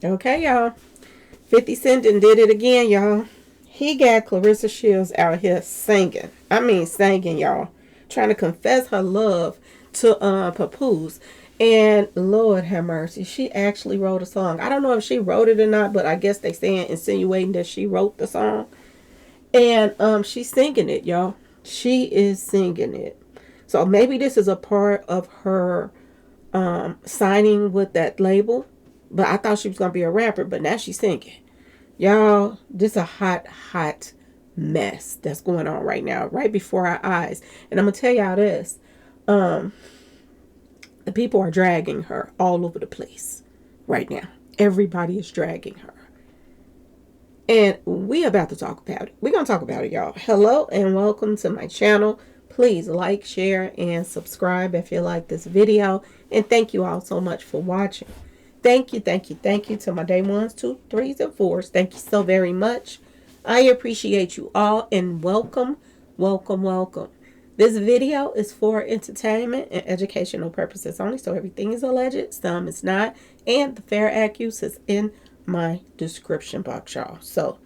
Okay, y'all. 50 Cent and did it again, y'all. He got Clarissa Shields out here singing. I mean, singing, y'all. Trying to confess her love to Papoose. And Lord have mercy, she actually wrote a song. I don't know if she wrote it or not, but I guess they saying insinuating that she wrote the song. And she's singing it, y'all. She is singing it. So maybe this is a part of her signing with that label. But I thought she was gonna be a rapper, but now she's singing. Y'all, this is a hot mess that's going on right now, right before our eyes. And I'm gonna tell y'all this. Um, the people are dragging her all over the place right now. Everybody is dragging her. And we about to talk about it. We're gonna talk about it, y'all. Hello and welcome to my channel. Please like, share, and subscribe if you like this video. And thank you all so much for watching. Thank you to my day ones, 2, 3s, and 4s. Thank you so very much. I appreciate you all and welcome. This video is for entertainment and educational purposes only, so everything is alleged, some is not, and the fair accuse is in my description box, y'all. So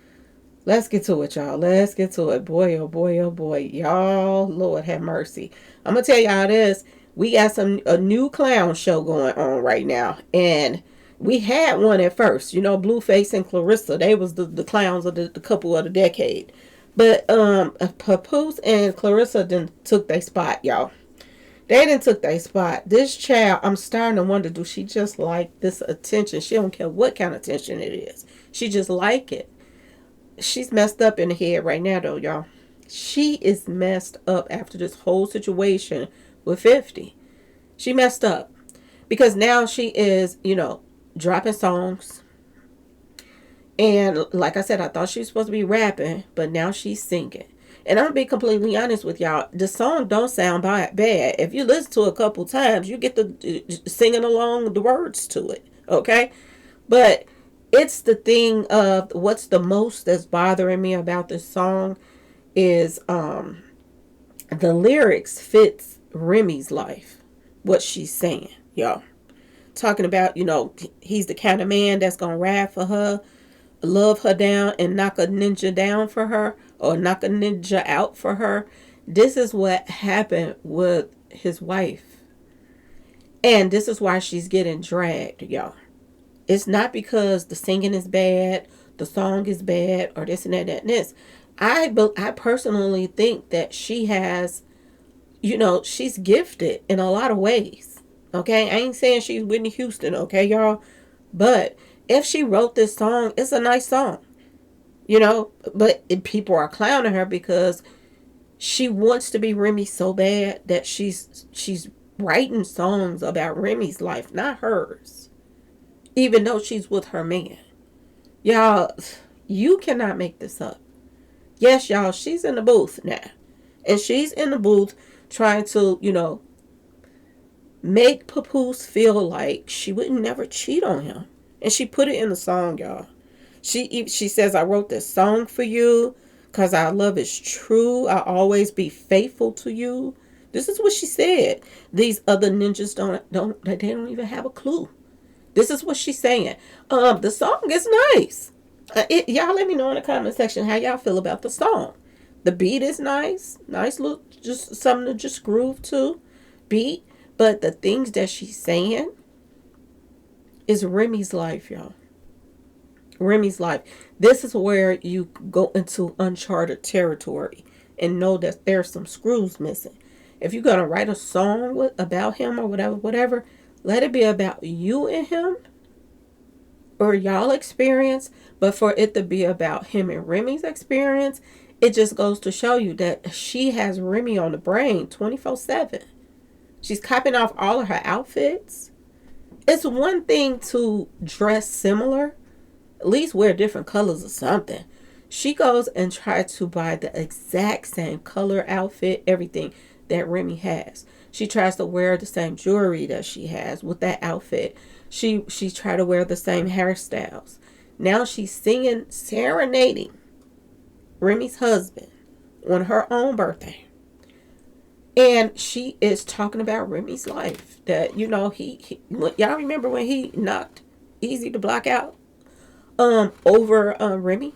let's get to it, y'all. Let's get to it. Boy, oh boy, oh boy. Y'all, Lord have mercy. I'm going to tell y'all this. We got a new clown show going on right now. And we had one at first. You know, Blueface and Claressa. They was the clowns of the couple of the decade. But Papoose and Claressa then took their spot, y'all. They didn't took their spot. This child, I'm starting to wonder, do she just like this attention? She don't care what kind of attention it is. She just like it. She's messed up in the head right now, though, y'all. She is messed up after this whole situation with 50. She messed up because now she is, dropping songs. And like I said, I thought she was supposed to be rapping, but now she's singing. And I'm gonna be completely honest with y'all. The song don't sound bad. If you listen to it a couple times, you get the singing along the words to it. Okay, but it's the thing of what's the most that's bothering me about this song is the lyrics fits Remy's life, what she's saying, y'all. Talking about, he's the kind of man that's gonna ride for her, love her down, and knock a ninja down for her, or knock a ninja out for her. This is what happened with his wife. And this is why she's getting dragged, y'all. It's not because the singing is bad, the song is bad, or this and that and this. I personally think that she has, she's gifted in a lot of ways. Okay, I ain't saying she's Whitney Houston, okay, y'all? But if she wrote this song, it's a nice song, But people are clowning her because she wants to be Remy so bad that she's writing songs about Remy's life, not hers, even though she's with her man. Y'all, you cannot make this up. Yes, y'all, she's in the booth now. And she's in the booth trying to, make Papoose feel like she would never cheat on him. And she put it in the song, y'all. She says, I wrote this song for you because our love is true. I'll always be faithful to you. This is what she said. These other ninjas they don't even have a clue. This is what she's saying. The song is nice. Y'all let me know in the comment section how y'all feel about the song. The beat is nice. Nice little, just something to just groove to. Beat. But the things that she's saying is Remy's life, y'all. Remy's life. This is where you go into uncharted territory and know that there's some screws missing. If you're going to write a song about him or whatever, let it be about you and him or y'all experience. But for it to be about him and Remy's experience, it just goes to show you that she has Remy on the brain 24/7. She's copying off all of her outfits. It's one thing to dress similar, at least wear different colors or something. She goes and tries to buy the exact same color, outfit, everything that Remy has. She tries to wear the same jewelry that she has with that outfit. She tried to wear the same hairstyles. Now she's singing, serenading Remy's husband on her own birthday. And she is talking about Remy's life. That, y'all remember when he knocked Easy to Block out? over Remy.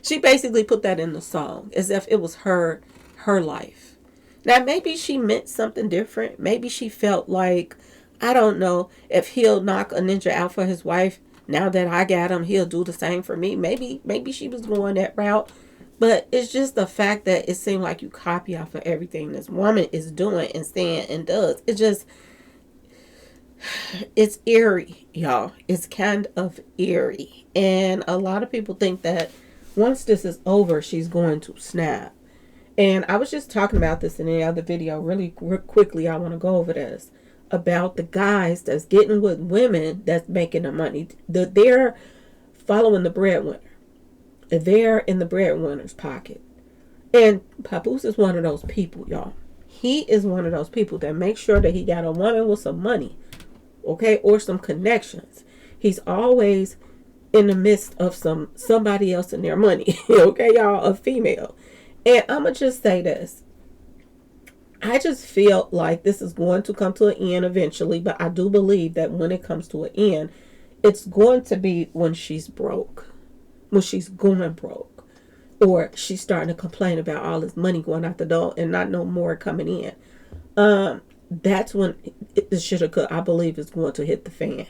She basically put that in the song as if it was her life. Now maybe she meant something different. Maybe she felt like, I don't know, if he'll knock a ninja out for his wife, now that I got him, he'll do the same for me. Maybe she was going that route. But it's just the fact that it seemed like you copy off of everything this woman is doing and saying and does. It's eerie, y'all. It's kind of eerie. And a lot of people think that once this is over, she's going to snap. And I was just talking about this in the other video. Really quickly, I want to go over this. About the guys that's getting with women that's making the money. They're following the breadwinner. They're in the breadwinner's pocket. And Papoose is one of those people, y'all. He is one of those people that makes sure that he got a woman with some money. Okay, or some connections. He's always in the midst of somebody else and their money. Okay, y'all, a female. And I'ma just say this. I just feel like this is going to come to an end eventually, but I do believe that when it comes to an end, it's going to be when she's broke. When she's going broke. Or she's starting to complain about all this money going out the door and not no more coming in. That's when the shit, I believe, is going to hit the fan.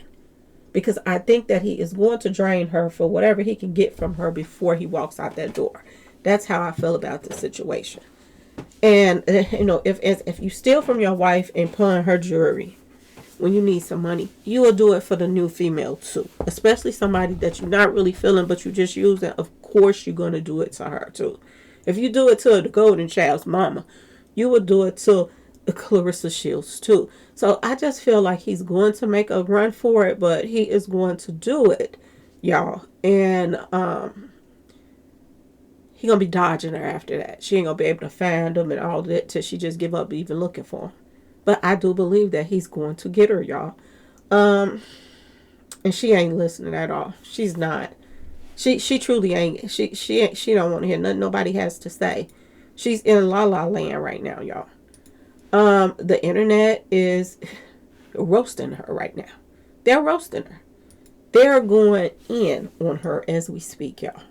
Because I think that he is going to drain her for whatever he can get from her before he walks out that door. That's how I feel about this situation. And, you know, if you steal from your wife and pawn her jewelry when you need some money, you will do it for the new female too. Especially somebody that you're not really feeling, but you just using. Of course, you're going to do it to her too. If you do it to the golden child's mama, you will do it to Claressa Shields too. So I just feel like he's going to make a run for it, but he is going to do it, y'all. And he gonna be dodging her after that. She ain't gonna be able to find him and all that till she just give up even looking for him. But I do believe that he's going to get her, y'all. And she ain't listening at all. She's not. She truly ain't. She don't want to hear nothing nobody has to say. She's in la la land right now, y'all. The internet is roasting her right now. They're roasting her. They're going in on her as we speak, y'all.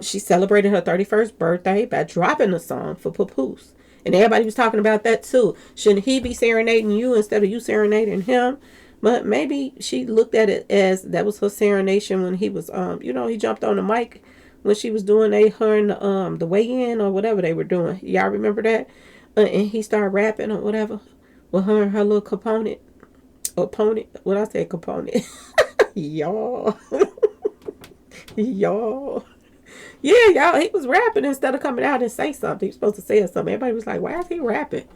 She celebrated her 31st birthday by dropping a song for Papoose. And everybody was talking about that too. Shouldn't he be serenading you instead of you serenading him? But maybe she looked at it as that was her serenation when he was, he jumped on the mic when she was doing her and the weigh-in or whatever they were doing. Y'all remember that? And he started rapping or whatever with her and her little component. Opponent. What I say, component. Y'all. Y'all. Yeah, y'all, he was rapping instead of coming out and say something. He was supposed to say something. Everybody was like, why is he rapping?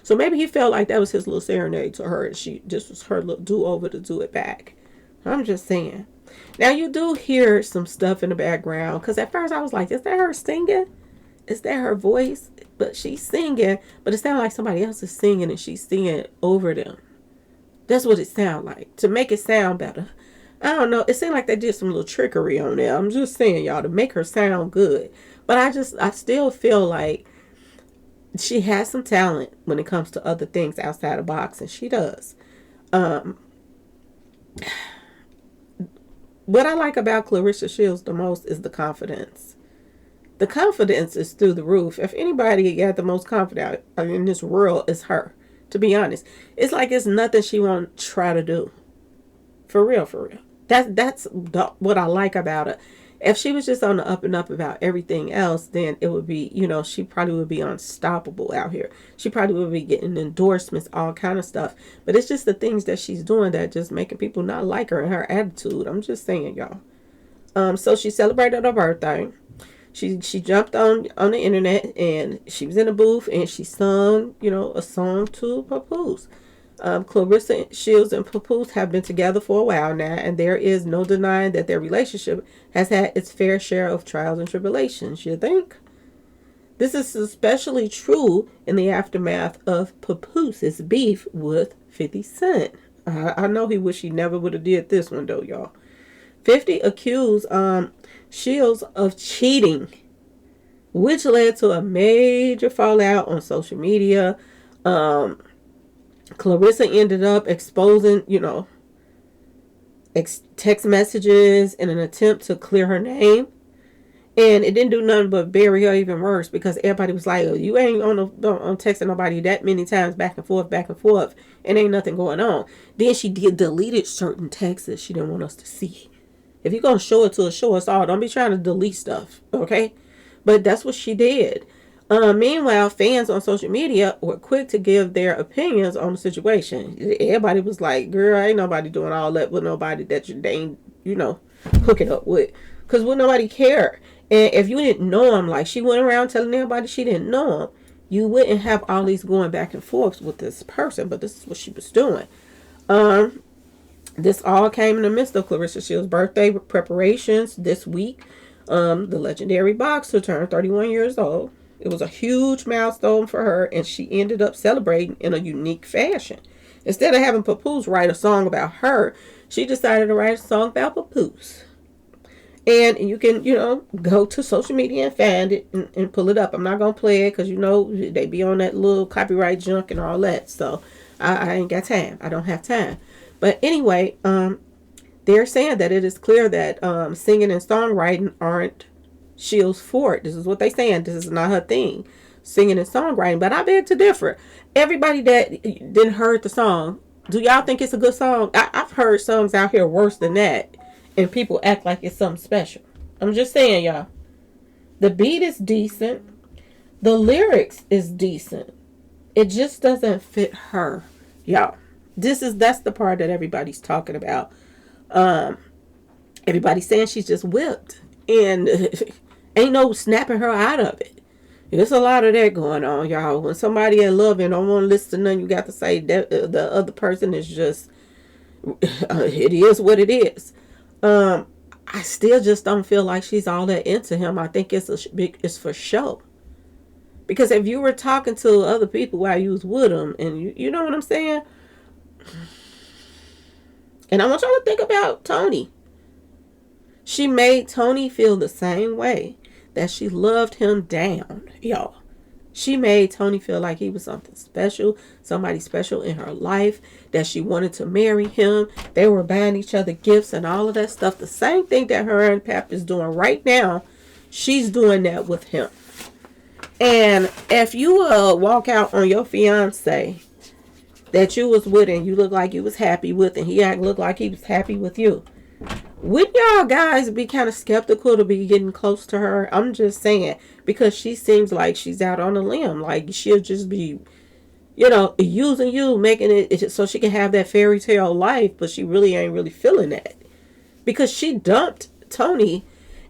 So maybe he felt like that was his little serenade to her. And this was her little do-over to do it back. I'm just saying. Now, you do hear some stuff in the background. Because at first I was like, is that her singing? Is that her voice? But she's singing. But it sounds like somebody else is singing and she's singing over them. That's what it sounds like. To make it sound better. I don't know. It seemed like they did some little trickery on there. I'm just saying, y'all, to make her sound good. But I still feel like she has some talent when it comes to other things outside of boxing. She does. What I like about Claressa Shields the most is the confidence. The confidence is through the roof. If anybody got the most confidence in this world, it's her. To be honest. It's like it's nothing she won't try to do. For real, for real. That's what I like about her. If she was just on the up and up about everything else, then it would be, she probably would be unstoppable out here. She probably would be getting endorsements, all kind of stuff. But it's just the things that she's doing that just making people not like her and her attitude. I'm just saying, y'all. So she celebrated her birthday. She jumped on the internet and she was in a booth and she sung, a song to Papoose. Claressa Shields and Papoose have been together for a while now, and there is no denying that their relationship has had its fair share of trials and tribulations, you think? This is especially true in the aftermath of Papoose's beef with 50 Cent. I know he wish he never would have did this one, though, y'all. 50 accused Shields of cheating, which led to a major fallout on social media. Claressa ended up exposing, text messages in an attempt to clear her name. And it didn't do nothing but bury her even worse, because everybody was like, oh, you ain't on texting nobody that many times back and forth, and ain't nothing going on. Then she deleted certain texts that she didn't want us to see. If you're going to show it to us, show us all. Don't be trying to delete stuff, okay? But that's what she did. Meanwhile, fans on social media were quick to give their opinions on the situation. Everybody was like, girl, ain't nobody doing all that with nobody that you ain't, hooking up with. Because would nobody care? And if you didn't know him, like she went around telling everybody she didn't know him, you wouldn't have all these going back and forth with this person. But this is what she was doing. This all came in the midst of Claressa Shields' birthday preparations this week. The legendary boxer turned 31 years old. It was a huge milestone for her, and she ended up celebrating in a unique fashion. Instead of having Papoose write a song about her, she decided to write a song about Papoose. And you can, go to social media and find it and pull it up. I'm not going to play it because, they be on that little copyright junk and all that. So I ain't got time. I don't have time. But anyway, they're saying that it is clear that singing and songwriting aren't Shields' forte. This is what they're saying. This is not her thing, singing and songwriting. But I beg to differ. Everybody that didn't heard the song, do y'all think it's a good song? I've heard songs out here worse than that. And people act like it's something special. I'm just saying, y'all. The beat is decent. The lyrics is decent. It just doesn't fit her, y'all. That's the part that everybody's talking about. Everybody's saying she's just whipped, and ain't no snapping her out of it. There's a lot of that going on, y'all. When somebody in love and don't want to listen to nothing you got to say, the other person is just, it is what it is. I still just don't feel like she's all that into him. I think it's for show. Because if you were talking to other people while you was with him, and you know what I'm saying? And I want y'all to think about Tony. She made Tony feel the same way that she loved him down, y'all. She made Tony feel like he was something special, somebody special in her life, that she wanted to marry him. They were buying each other gifts and all of that stuff. The same thing that her and Pap is doing right now, she's doing that with him. And if you walk out on your fiance that you was with and you look like you was happy with, and he looked like he was happy with you, wouldn't y'all guys be kind of skeptical to be getting close to her? I'm just saying, because she seems like she's out on a limb. Like she'll just be, using you, making it so she can have that fairy tale life, but she really ain't really feeling that. Because she dumped Tony,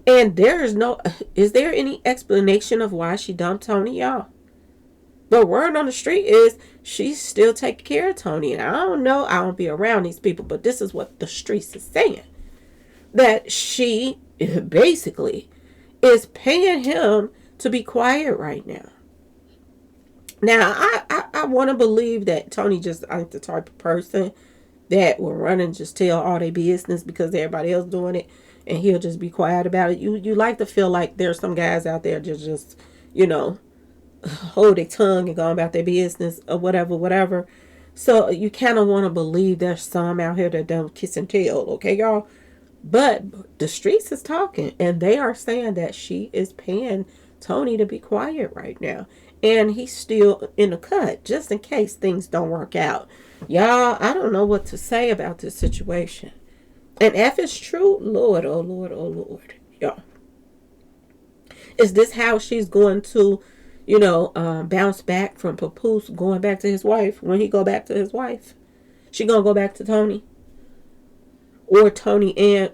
and is there any explanation of why she dumped Tony, y'all? The word on the street is she's still taking care of Tony. And I don't know, I don't be around these people, but this is what the streets is saying. That she basically is paying him to be quiet right now. Now, I want to believe that Tony just ain't the type of person that will run and just tell all their business because everybody else doing it, and he'll just be quiet about it. You like to feel like there's some guys out there just hold their tongue and go about their business or whatever. So you kind of want to believe there's some out here that don't kiss and tell, okay, y'all? But the streets is talking, and they are saying that she is paying Tony to be quiet right now. And he's still in the cut, just in case things don't work out. Y'all, I don't know what to say about this situation. And if it's true, Lord, oh Lord, oh Lord, y'all. Is this how she's going to, bounce back from Papoose going back to his wife? When he go back to his wife, she gonna go back to Tony? Or Tony and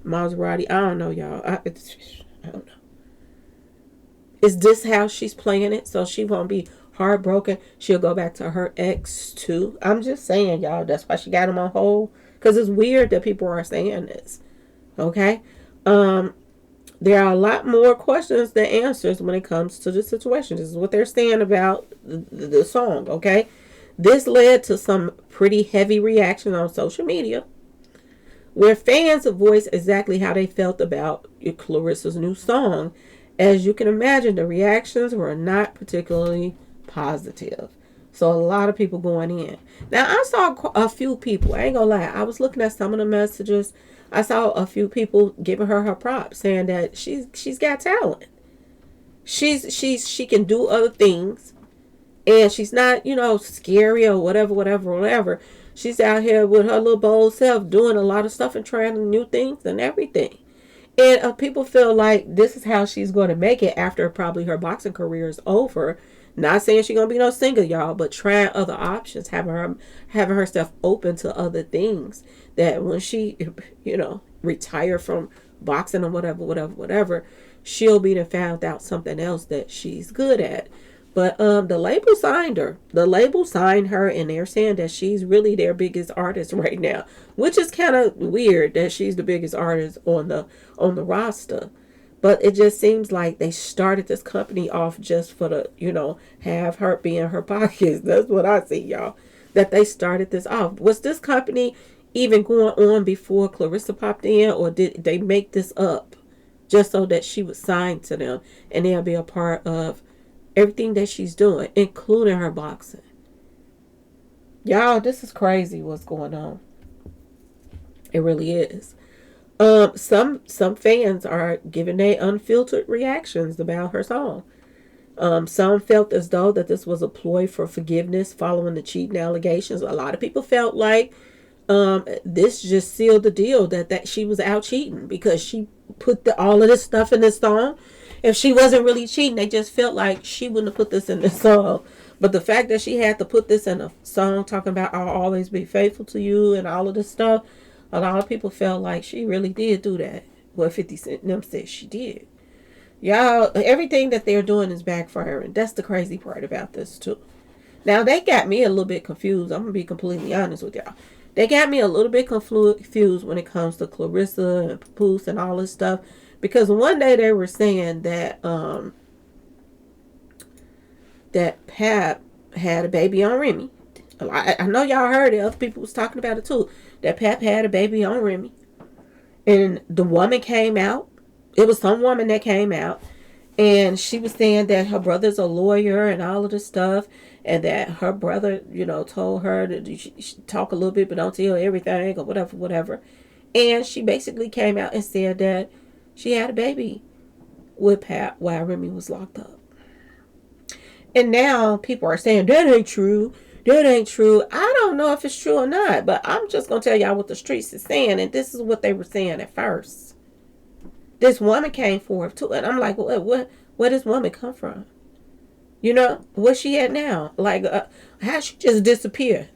Maserati. I don't know, y'all. I don't know. Is this how she's playing it? So she won't be heartbroken. She'll go back to her ex too. I'm just saying, y'all. That's why she got him on hold. Because it's weird that people are saying this. Okay? There are a lot more questions than answers when it comes to the situation. This is what they're saying about the song. Okay? This led to some pretty heavy reaction on social media, where fans voiced exactly how they felt about Claressa's new song. As you can imagine, the reactions were not particularly positive. So a lot of people going in. Now I saw a few people. I ain't gonna lie. I was looking at some of the messages. I saw a few people giving her props, saying that she's got talent. She can do other things, and she's not scary or whatever. She's out here with her little bold self, doing a lot of stuff and trying new things and everything. And people feel like this is how she's going to make it after probably her boxing career is over. Not saying she's going to be no singer, y'all, but trying other options, having herself open to other things. That when she, retire from boxing or whatever, she'll be found out something else that she's good at. But the label signed her. The label signed her, and they're saying that she's really their biggest artist right now, which is kind of weird that she's the biggest artist on the roster. But it just seems like they started this company off just for the have her be in her pockets. That's what I see, y'all. That they started this off. Was this company even going on before Claressa popped in, or did they make this up just so that she would sign to them and they'll be a part of everything that she's doing, including her boxing? Y'all, this is crazy what's going on. It really is. Some fans are giving their unfiltered reactions about her song. Some felt as though that this was a ploy for forgiveness following the cheating allegations. A lot of people felt like this just sealed the deal that she was out cheating because she put all of this stuff in this song. If she wasn't really cheating, they just felt like she wouldn't have put this in this song. But the fact that she had to put this in a song talking about I'll always be faithful to you and all of this stuff, a lot of people felt like she really did do that. Well, 50 Cent and them said she did. Y'all, everything that they're doing is backfiring. That's the crazy part about this too. Now, they got me a little bit confused. I'm going to be completely honest with y'all. They got me a little bit confused when it comes to Claressa and Papoose and all this stuff. Because one day they were saying that that Pap had a baby on Remy. I know y'all heard it. Other people was talking about it too. That Pap had a baby on Remy. And the woman came out. It was some woman that came out. And she was saying that her brother's a lawyer and all of this stuff. And that her brother, told her that she talk a little bit, but don't tell everything or whatever. And she basically came out and said that she had a baby with Pap while Remy was locked up. And now people are saying, that ain't true. That ain't true. I don't know if it's true or not, but I'm just going to tell y'all what the streets is saying. And this is what they were saying at first. This woman came forth too. And I'm like, where does woman come from? Where's she at now? Like, how she just disappear?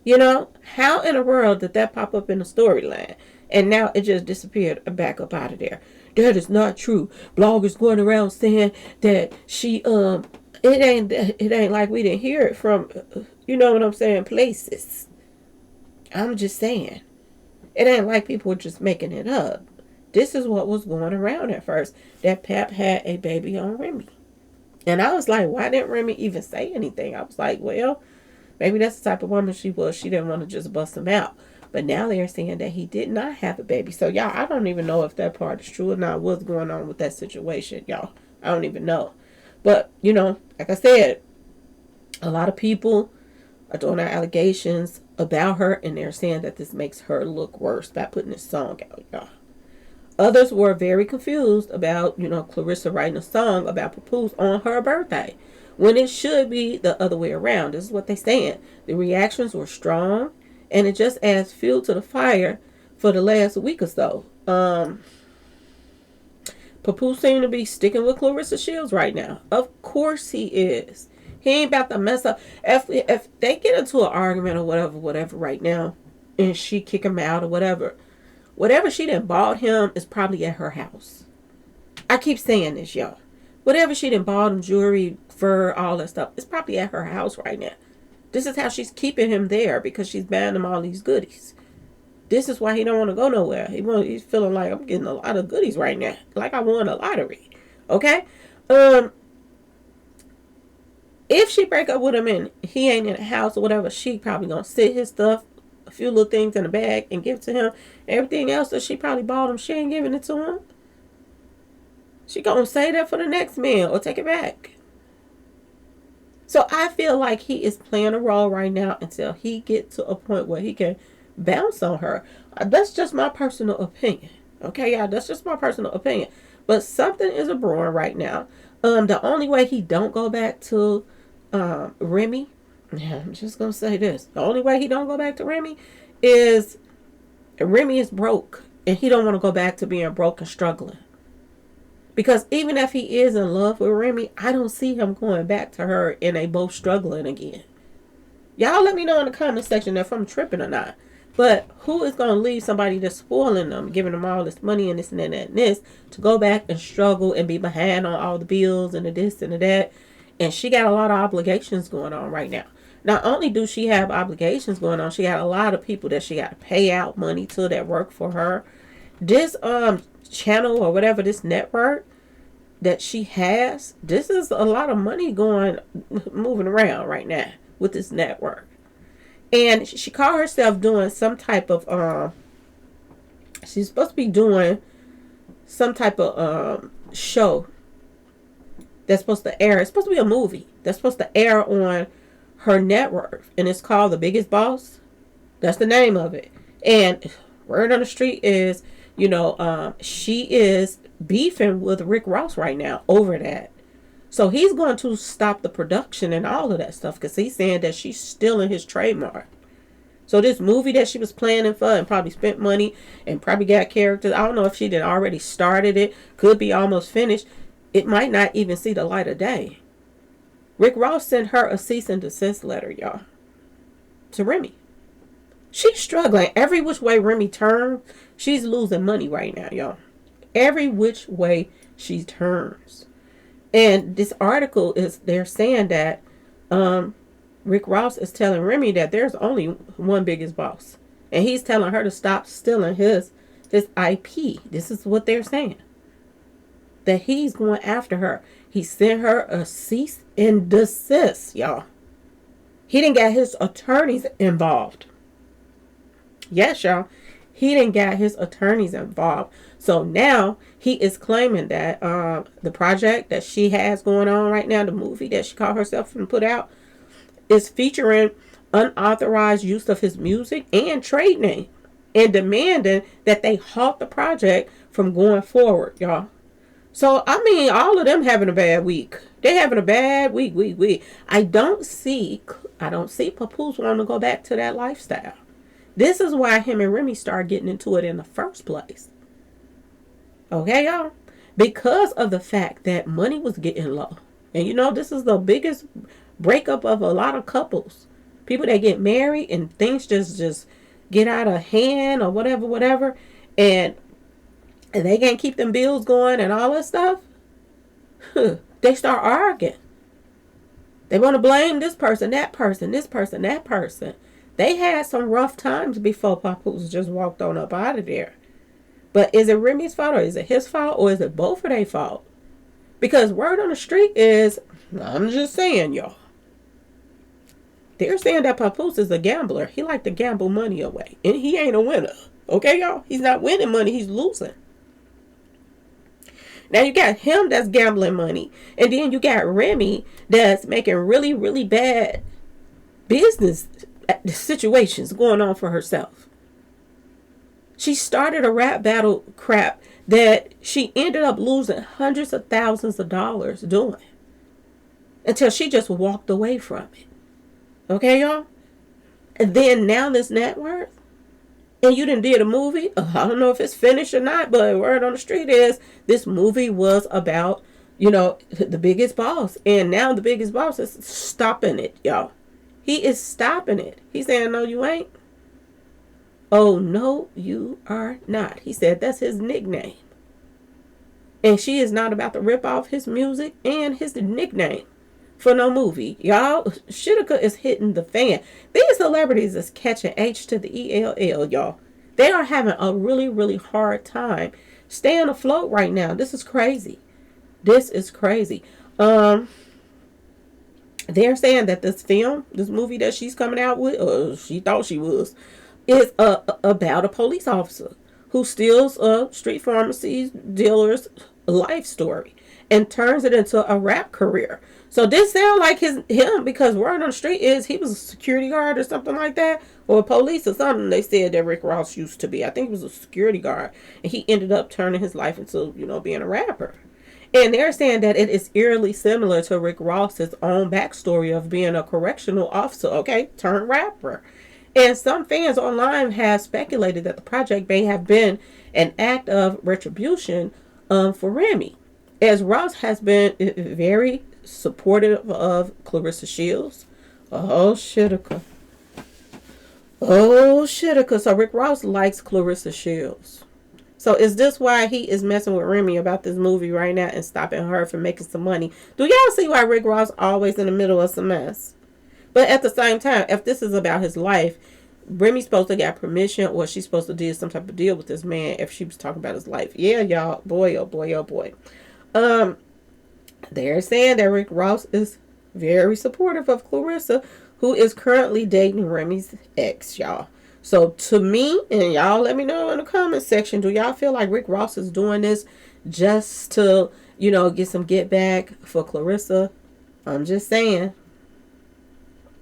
How in the world did that pop up in the storyline? And now it just disappeared back up out of there. That is not true. Bloggers going around saying that she, it ain't like we didn't hear it from, you know what I'm saying, places. I'm just saying. It ain't like people were just making it up. This is what was going around at first. That Pap had a baby on Remy. And I was like, why didn't Remy even say anything? I was like, well, maybe that's the type of woman she was. She didn't want to just bust him out. But now they're saying that he did not have a baby. So, y'all, I don't even know if that part is true or not. What's going on with that situation, y'all? I don't even know. But, like I said, a lot of people are doing allegations about her. And they're saying that this makes her look worse by putting this song out, y'all. Others were very confused about, Claressa writing a song about Papoose on her birthday, when it should be the other way around. This is what they're saying. The reactions were strong, and it just adds fuel to the fire for the last week or so. Papoose seemed to be sticking with Claressa Shields right now. Of course he is. He ain't about to mess up. If they get into an argument or whatever right now, and she kick him out or whatever she done bought him is probably at her house. I keep saying this, y'all. Whatever she done bought him, jewelry, fur, all that stuff, it's probably at her house right now. This is how she's keeping him there, because she's buying him all these goodies. This is why he don't want to go nowhere. He's feeling like, I'm getting a lot of goodies right now. Like I won a lottery. Okay? If she break up with him and he ain't in the house or whatever, she probably gonna sit his stuff, a few little things in the bag, and give it to him. Everything else that she probably bought him, she ain't giving it to him. She gonna say that for the next man or take it back. So I feel like he is playing a role right now until he gets to a point where he can bounce on her. That's just my personal opinion. Okay, y'all, that's just my personal opinion. But something is a brewing right now. The only way he don't go back to Remy, yeah, I'm just gonna say this. The only way he don't go back to Remy is Remy is broke and he don't want to go back to being broke and struggling. Because even if he is in love with Remy, I don't see him going back to her and they both struggling again. Y'all let me know in the comment section if I'm tripping or not. But who is going to leave somebody that's spoiling them, giving them all this money and this and that and this, to go back and struggle and be behind on all the bills and the this and the that? And she got a lot of obligations going on right now. Not only do she have obligations going on, she got a lot of people that she got to pay out money to that work for her. This channel or whatever, this network that she has, this is a lot of money moving around right now with this network. And she called herself doing some type of she's supposed to be doing some type of show that's supposed to air. It's supposed to be a movie that's supposed to air on her network, and it's called The Biggest Boss. That's the name of it. And word on the street is, she is beefing with Rick Ross right now over that. So he's going to stop the production and all of that stuff because he's saying that she's stealing his trademark. So this movie that she was planning for and probably spent money and probably got characters, I don't know if she did already started it, could be almost finished. It might not even see the light of day. Rick Ross sent her a cease and desist letter, y'all, to Remy. She's struggling. Every which way Remy turns, she's losing money right now, y'all. Every which way she turns. And this article they're saying that Rick Ross is telling Remy that there's only one biggest boss. And he's telling her to stop stealing his IP. This is what they're saying. That he's going after her. He sent her a cease and desist, y'all. He didn't get his attorneys involved. Yes, y'all. He didn't get his attorneys involved. So now he is claiming that the project that she has going on right now, the movie that she called herself and put out, is featuring unauthorized use of his music and trade name, and demanding that they halt the project from going forward, y'all. So, I mean, all of them having a bad week. They're having a bad week. I don't see Papoose wanting to go back to that lifestyle. This is why him and Remy started getting into it in the first place. Okay, y'all? Because of the fact that money was getting low. And this is the biggest breakup of a lot of couples. People that get married and things just get out of hand or whatever. And they can't keep them bills going and all that stuff. They start arguing. They want to blame this person, that person, this person, that person. They had some rough times before Papoose just walked on up out of there. But is it Remy's fault or is it his fault or is it both of their fault? Because word on the street is, I'm just saying, y'all. They're saying that Papoose is a gambler. He like to gamble money away. And he ain't a winner. Okay, y'all? He's not winning money. He's losing. Now you got him that's gambling money. And then you got Remy that's making really, really bad business situations going on for herself. She started a rap battle crap that she ended up losing hundreds of thousands of dollars doing. Until she just walked away from it. Okay, y'all? And then now this net worth. And you done did a movie. I don't know if it's finished or not, but word on the street is this movie was about, the biggest boss. And now the biggest boss is stopping it, y'all. He is stopping it. He's saying, no, you ain't. Oh, no, you are not. He said that's his nickname. And she is not about to rip off his music and his nickname for no movie. Y'all, Shitika is hitting the fan. These celebrities is catching H to the ELL, y'all. They are having a really, really hard time staying afloat right now. This is crazy. This is crazy. They're saying that this movie that she's coming out with, or she thought she was, is about a police officer who steals a street pharmacy dealer's life story. and turns it into a rap career. So this sound like him because word on the street is he was a security guard or something like that, or police or something. They said that Rick Ross used to be. I think he was a security guard, and he ended up turning his life into being a rapper. And they're saying that it is eerily similar to Rick Ross's own backstory of being a correctional officer, okay, turned rapper. And some fans online have speculated that the project may have been an act of retribution for Remy, as Ross has been very supportive of Claressa Shields. Oh, shitika. Oh, shitika. So Rick Ross likes Claressa Shields. So is this why he is messing with Remy about this movie right now and stopping her from making some money? Do y'all see why Rick Ross always in the middle of some mess? But at the same time, if this is about his life, Remy's supposed to get permission, or she's supposed to do some type of deal with this man if she was talking about his life. Yeah, y'all. Boy, oh boy, oh boy. They're saying that Rick Ross is very supportive of Claressa, who is currently dating Remy's ex, y'all. So to me, and y'all let me know in the comment section, do y'all feel like Rick Ross is doing this just to, get some get back for Claressa? I'm just saying.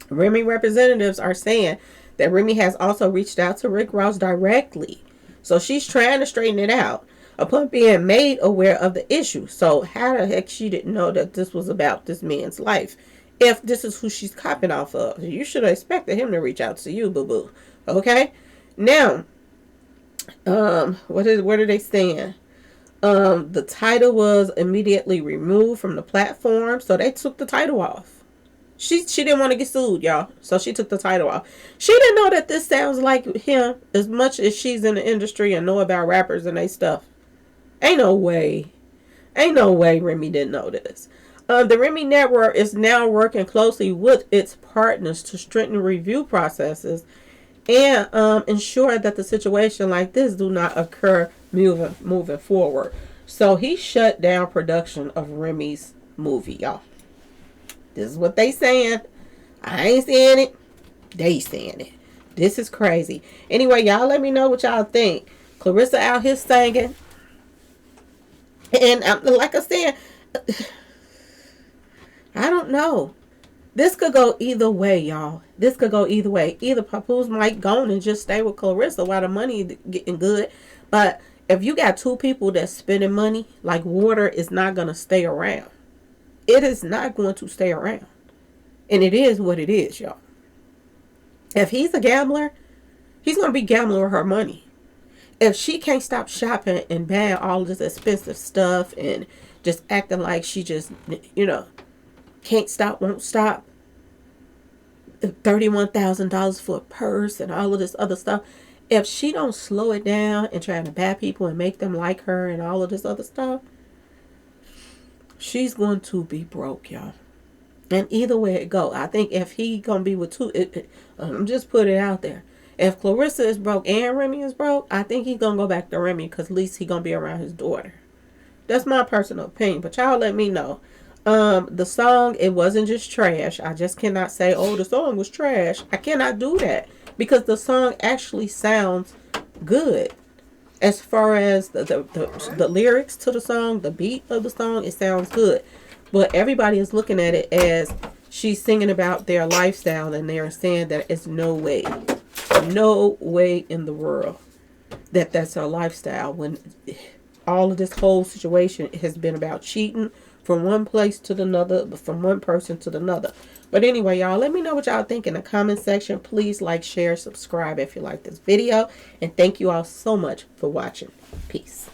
Remy representatives are saying that Remy has also reached out to Rick Ross directly. So she's trying to straighten it out upon being made aware of the issue. So how the heck she didn't know that this was about this man's life? If this is who she's copping off of, you should have expected him to reach out to you, boo-boo. Okay? Now, what are they saying? The title was immediately removed from the platform, so they took the title off. She didn't want to get sued, y'all, so she took the title off. She didn't know that this sounds like him as much as she's in the industry and know about rappers and they stuff. Ain't no way Remy didn't know this. The Remy Network is now working closely with its partners to strengthen review processes and ensure that the situation like this do not occur moving forward. So he shut down production of Remy's movie, y'all. This is what they saying. I ain't saying it. They saying it. This is crazy. Anyway, y'all let me know what y'all think. Claressa out here singing. And like I said, I don't know. This could go either way, y'all. This could go either way. Either Papoose might go on and just stay with Claressa while the money getting good. But if you got two people that's spending money, like water is not going to stay around. It is not going to stay around. And it is what it is, y'all. If he's a gambler, he's going to be gambling with her money. If she can't stop shopping and buying all this expensive stuff and just acting like she just, can't stop, won't stop. $31,000 for a purse and all of this other stuff. If she don't slow it down and trying to buy people and make them like her and all of this other stuff, she's going to be broke, y'all. And either way it go, I think if he gonna be with two, I'm just put it out there. If Claressa is broke and Remy is broke, I think he's gonna go back to Remy because at least he gonna be around his daughter. That's my personal opinion, but y'all let me know. The song, it wasn't just trash. I just cannot say, oh, the song was trash. I cannot do that because the song actually sounds good. As far as the lyrics to the song, the beat of the song, it sounds good. But everybody is looking at it as she's singing about their lifestyle and they're saying that it's no way in the world that that's her lifestyle when all of this whole situation has been about cheating from one place to another, from one person to another. But anyway, y'all, let me know what y'all think in the comment section. Please like, share, subscribe if you like this video. And thank you all so much for watching. Peace.